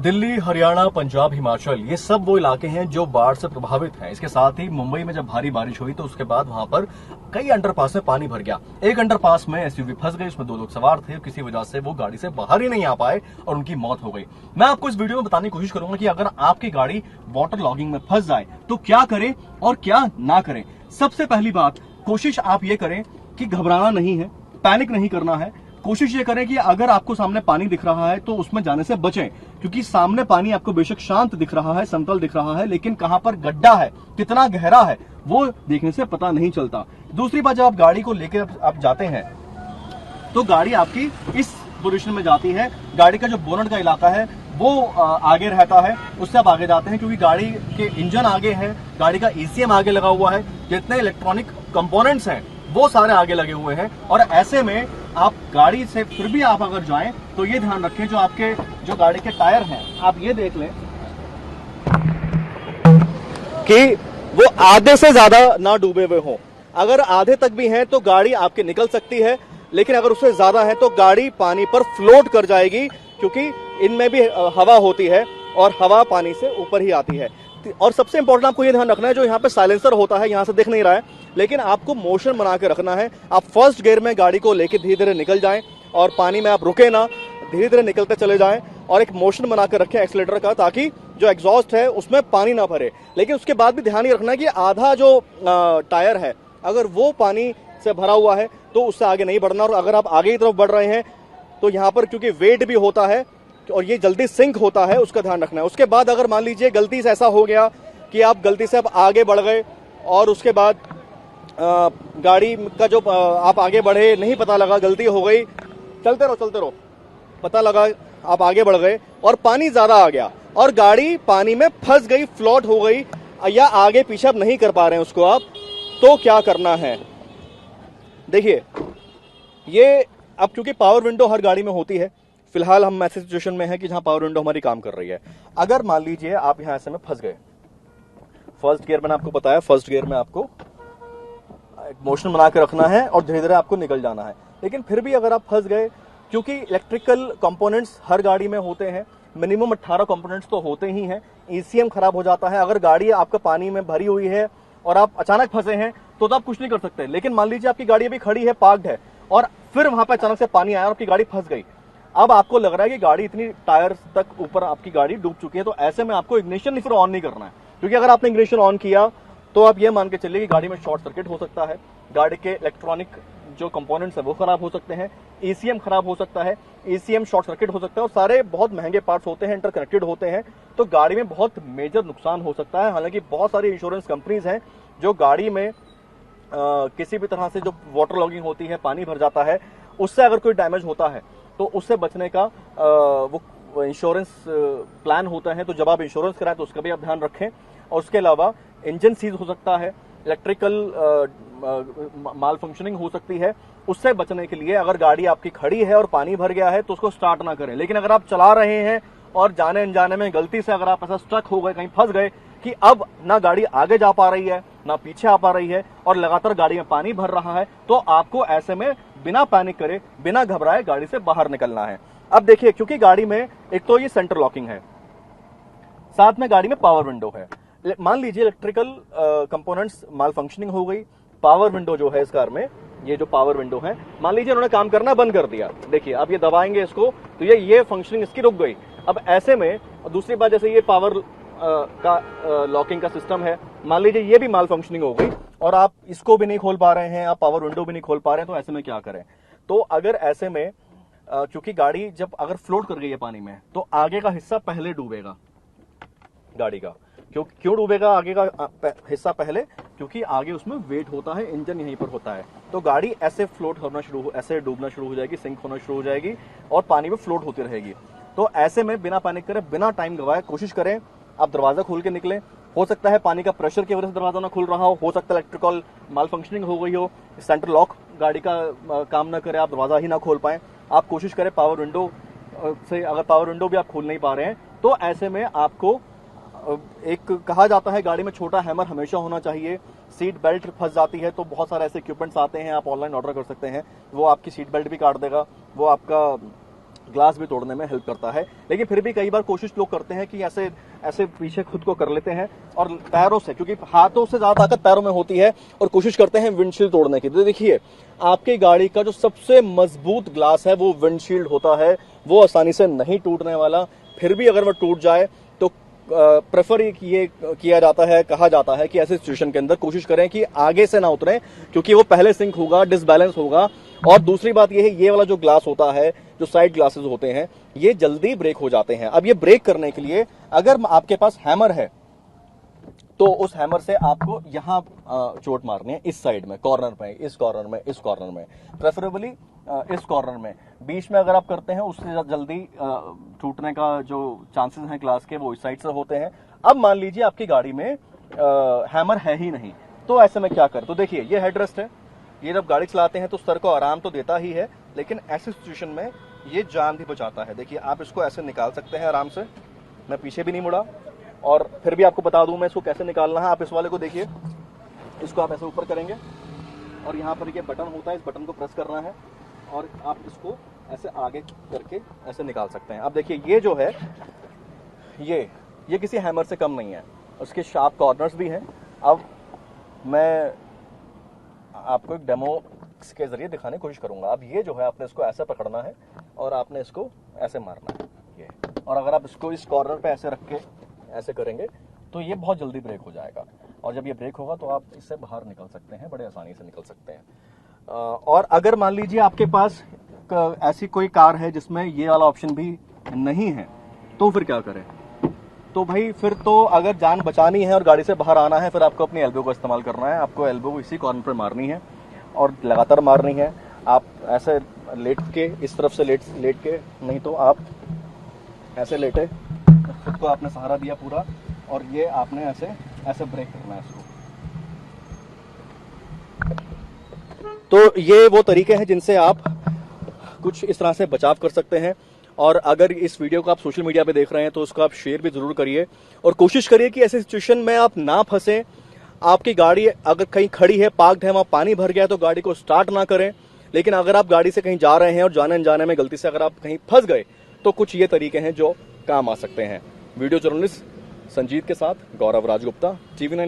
दिल्ली, हरियाणा, पंजाब, हिमाचल ये सब वो इलाके हैं जो बाढ़ से प्रभावित हैं। इसके साथ ही मुंबई में जब भारी बारिश हुई तो उसके बाद वहां पर कई अंडरपास में पानी भर गया। एक अंडरपास में एसयूवी फंस गई, उसमें 2 लोग सवार थे। किसी वजह से वो गाड़ी से बाहर ही नहीं आ पाए और उनकी मौत हो गई। मैं आपको इस वीडियो में बताने की कोशिश करूंगा कि अगर आपकी गाड़ी वाटर लॉगिंग में फंस जाए तो क्या करें और क्या ना करें। सबसे पहली बात, कोशिश आप ये करें कि घबराना नहीं है, पैनिक नहीं करना है। कोशिश ये करें कि अगर आपको सामने पानी दिख रहा है तो उसमें जाने से बचें, क्योंकि सामने पानी आपको बेशक शांत दिख रहा है, समतल दिख रहा है, लेकिन कहां पर गड्ढा है, कितना गहरा है, वो देखने से पता नहीं चलता। दूसरी बात, जब आप गाड़ी को लेकर आप जाते हैं तो गाड़ी आपकी इस पोजीशन में जाती है। गाड़ी का जो बोनट का इलाका है वो आगे रहता है, उससे आप आगे जाते हैं, क्योंकि गाड़ी के इंजन आगे है, गाड़ी का ईसीएम आगे लगा हुआ है, जितने इलेक्ट्रॉनिक कंपोनेंट्स हैं वो सारे आगे लगे हुए हैं। और ऐसे में आप गाड़ी से फिर भी आप अगर जाएं तो ये ध्यान रखें, जो आपके जो गाड़ी के टायर हैं, आप ये देख लें कि वो आधे से ज्यादा ना डूबे हुए हों। अगर आधे तक भी हैं तो गाड़ी आपके निकल सकती है, लेकिन अगर उससे ज्यादा है तो गाड़ी पानी पर फ्लोट कर जाएगी, क्योंकि इनमें भी हवा होती है और हवा पानी से ऊपर ही आती है। और सबसे इंपॉर्टेंट आपको ये ध्यान रखना है, जो यहाँ पे साइलेंसर होता है, यहाँ से दिख नहीं रहा है, लेकिन आपको मोशन बना के रखना है। आप फर्स्ट गियर में गाड़ी को लेके धीरे धीरे निकल जाएं और पानी में आप रुके ना, धीरे धीरे निकलते चले जाएं और एक मोशन बना के रखें एक्सीलरेटर का, ताकि जो एग्जॉस्ट है उसमें पानी ना भरे। लेकिन उसके बाद भी ध्यान ये रखना है कि आधा जो टायर है अगर वो पानी से भरा हुआ है तो उससे आगे नहीं बढ़ना। और अगर आप आगे की तरफ बढ़ रहे हैं तो यहाँ पर क्योंकि वेट भी होता है और ये जल्दी सिंक होता है, उसका ध्यान रखना है। उसके बाद अगर मान लीजिए गलती से ऐसा हो गया कि आप गलती से आप आगे बढ़ गए और उसके बाद गाड़ी का जो आप आगे बढ़े, नहीं पता लगा, गलती हो गई, चलते रहो, पता लगा आप आगे बढ़ गए और पानी ज्यादा आ गया और गाड़ी पानी में फंस गई, फ्लोट हो गई, या आगे पीछे आप नहीं कर पा रहे हैं उसको आप, तो क्या करना है। देखिए, ये अब क्योंकि पावर विंडो हर गाड़ी में होती है, फिलहाल हम ऐसी सिचुएशन में है कि जहां पावर विंडो हमारी काम कर रही है। अगर मान लीजिए आप यहां ऐसे में फंस गए, फर्स्ट गियर मैंने आपको बताया, फर्स्ट गियर में आपको एक मोशन बना के रखना है और धीरे धीरे आपको निकल जाना है। लेकिन फिर भी अगर आप फंस गए, क्योंकि इलेक्ट्रिकल कंपोनेंट्स हर गाड़ी में होते हैं, मिनिमम 18 कंपोनेंट्स तो होते ही हैं, ईसीएम खराब हो जाता है। अगर गाड़ी आपका पानी में भरी हुई है और आप अचानक फंसे हैं तो आप कुछ नहीं कर सकते। लेकिन मान लीजिए आपकी गाड़ी अभी खड़ी है, पार्क्ड है, और फिर वहां पर अचानक से पानी आया और आपकी गाड़ी फंस गई। अब आपको लग रहा है कि गाड़ी इतनी टायर तक ऊपर आपकी गाड़ी डूब चुकी है, तो ऐसे में आपको इग्निशन फिर ऑन नहीं करना है, क्योंकि अगर आपने इग्निशन ऑन किया तो आप ये मान के चलिए कि गाड़ी में शॉर्ट सर्किट हो सकता है, गाड़ी के इलेक्ट्रॉनिक जो कंपोनेंट्स है वो खराब हो सकते हैं, ईसीएम खराब हो सकता है, ईसीएम शॉर्ट सर्किट हो सकता है, और सारे बहुत महंगे पार्ट्स होते हैं, इंटरकनेक्टेड होते हैं, तो गाड़ी में बहुत मेजर नुकसान हो सकता है। हालांकि बहुत सारी इंश्योरेंस कंपनीज हैं जो गाड़ी में किसी भी तरह से जो वाटर लॉगिंग होती है, पानी भर जाता है, उससे अगर कोई डैमेज होता है तो उससे बचने का वो इंश्योरेंस प्लान होता है। तो जब आप इंश्योरेंस कराएं तो उसका भी आप ध्यान रखें। और उसके अलावा इंजन सीज हो सकता है, इलेक्ट्रिकल माल फंक्शनिंग हो सकती है, उससे बचने के लिए अगर गाड़ी आपकी खड़ी है और पानी भर गया है तो उसको स्टार्ट ना करें। लेकिन अगर आप चला रहे हैं और जाने अनजाने में गलती से अगर आप ऐसा स्ट्रक हो गए, कहीं फंस गए कि अब ना गाड़ी आगे जा पा रही है ना पीछे आ पा रही है और लगातार गाड़ी में पानी भर रहा है, तो आपको ऐसे में बिना पैनिक करे, बिना घबराए गाड़ी से बाहर निकलना है। अब देखिए, क्योंकि गाड़ी में एक तो ये सेंटर लॉकिंग है, साथ में गाड़ी में पावर विंडो है। मान लीजिए इलेक्ट्रिकल कंपोनेंट्स माल फंक्शनिंग हो गई, पावर विंडो जो है इस कार में, ये जो पावर विंडो है, मान लीजिए उन्होंने काम करना बंद कर दिया। देखिए, अब ये दबाएंगे इसको तो ये फंक्शनिंग इसकी रुक गई। अब ऐसे में दूसरी बात, जैसे ये पावर का लॉकिंग का सिस्टम है, मान लीजिए ये भी माल फंक्शनिंग हो गई और आप इसको भी नहीं खोल पा रहे हैं, आप पावर विंडो भी नहीं खोल पा रहे हैं, तो ऐसे में क्या करें। तो अगर ऐसे में क्योंकि गाड़ी जब अगर फ्लोट कर गई है पानी में तो आगे का हिस्सा पहले डूबेगा गाड़ी का। क्यों डूबेगा आगे का हिस्सा पहले? क्योंकि आगे उसमें वेट होता है, इंजन यहीं पर होता है, तो गाड़ी ऐसे फ्लोट होना ऐसे डूबना शुरू हो जाएगी, सिंक होना शुरू हो जाएगी और पानी में फ्लोट होती रहेगी। तो ऐसे में बिना पैनिक करें, बिना टाइम गवाए कोशिश करें आप दरवाजा खोल के निकलें। हो सकता है पानी का प्रेशर की वजह से दरवाजा ना खुल रहा हो सकता है इलेक्ट्रिकल माल फंक्शनिंग हो गई हो, सेंटर लॉक गाड़ी का काम ना करे, आप दरवाजा ही ना खोल पाए। आप कोशिश करें पावर विंडो से, अगर पावर विंडो भी आप खोल नहीं पा रहे हैं तो ऐसे में आपको एक कहा जाता है गाड़ी में छोटा हैमर हमेशा होना चाहिए। सीट बेल्ट फंस जाती है तो बहुत सारे ऐसे इक्विपमेंट्स आते हैं, आप ऑनलाइन ऑर्डर कर सकते हैं, वो आपकी सीट बेल्ट भी काट देगा, वो आपका ग्लास भी तोड़ने में हेल्प करता है। लेकिन फिर भी कई बार कोशिश लोग करते हैं कि ऐसे ऐसे पीछे खुद को कर लेते हैं और पैरों से, क्योंकि हाथों से ज्यादा ताकत पैरों में होती है, और कोशिश करते हैं विंडशील्ड तोड़ने की। तो देखिए, आपकी गाड़ी का जो सबसे मजबूत ग्लास है वो विंडशील्ड होता है, वो आसानी से नहीं टूटने वाला। फिर भी अगर वो टूट जाए तो प्रेफर ये किया जाता है, कहा जाता है कि ऐसे सिचुएशन के अंदर कोशिश करें कि आगे से ना उतरें, क्योंकि वो पहले सिंक होगा, डिसबैलेंस होगा। और दूसरी बात ये है, ये वाला जो ग्लास होता है, जो साइड ग्लासेस होते हैं, ये जल्दी ब्रेक हो जाते हैं। अब ये ब्रेक करने के लिए अगर आपके पास हैमर है तो उस हैमर से आपको यहां चोट मारनी है, इस साइड में, कॉर्नर में, इस कॉर्नर में, इस कॉर्नर में, प्रेफरेबली इस कॉर्नर में। बीच में अगर आप करते हैं उससे जल्दी टूटने का जो चांसेस हैं ग्लास के, वो इस साइड से होते हैं। अब मान लीजिए आपकी गाड़ी में हैमर है ही नहीं, तो ऐसे में क्या करें? तो देखिए, ये हेडरेस्ट है, ये जब गाड़ी चलाते हैं तो सर को आराम तो देता ही है, लेकिन ऐसी सिचुएशन में ये जान भी बचाता है। देखिए, आप इसको ऐसे निकाल सकते हैं आराम से, मैं पीछे भी नहीं मुड़ा। और फिर भी आपको बता दूं मैं इसको कैसे निकालना है। आप इस वाले को देखिए, इसको आप ऐसे ऊपर करेंगे और यहाँ पर ये बटन होता है, इस बटन को प्रेस करना है और आप इसको ऐसे आगे करके ऐसे निकाल सकते हैं। अब देखिए, ये जो है ये किसी हैमर से कम नहीं है, उसके शार्प कॉर्नर्स भी हैं। अब मैं आपको एक डेमो के जरिए दिखाने की कोशिश करूंगा। अब ये जो है, आपने इसको ऐसे पकड़ना है और आपने इसको ऐसे मारना है, ये। और अगर आप इसको इस कॉर्नर पे ऐसे रख के ऐसे करेंगे तो ये बहुत जल्दी ब्रेक हो जाएगा, और जब ये ब्रेक होगा तो आप इससे बाहर निकल सकते हैं, बड़े आसानी से निकल सकते हैं। और अगर मान लीजिए आपके पास ऐसी कोई कार है जिसमें ये वाला ऑप्शन भी नहीं है, तो फिर क्या करें? तो भाई, फिर तो अगर जान बचानी है और गाड़ी से बाहर आना है, फिर आपको अपनी एल्बो का इस्तेमाल करना है। आपको एल्बो इसी कॉर्नर पर मारनी है और लगातार मारनी है। आप ऐसे लेट के, इस तरफ से लेट के, नहीं तो आप ऐसे लेटे, खुद को आपने सहारा दिया पूरा, और ये आपने ऐसे ब्रेक करना है इसको। तो ये वो तरीके हैं जिनसे आप कुछ इस तरह से बचाव कर सकते हैं। और अगर इस वीडियो को आप सोशल मीडिया पे देख रहे हैं तो उसको आप शेयर भी जरूर करिए, और कोशिश करिए कि ऐसी सिचुएशन में आप ना फंसे। आपकी गाड़ी अगर कहीं खड़ी है, पार्क्ड है, वहां पानी भर गया है, तो गाड़ी को स्टार्ट ना करें। लेकिन अगर आप गाड़ी से कहीं जा रहे हैं और जाने अनजाने में गलती से अगर आप कहीं फंस गए, तो कुछ ये तरीके हैं जो काम आ सकते हैं। वीडियो जर्नलिस्ट संजीत के साथ गौरव राजगुप्ता, TV9।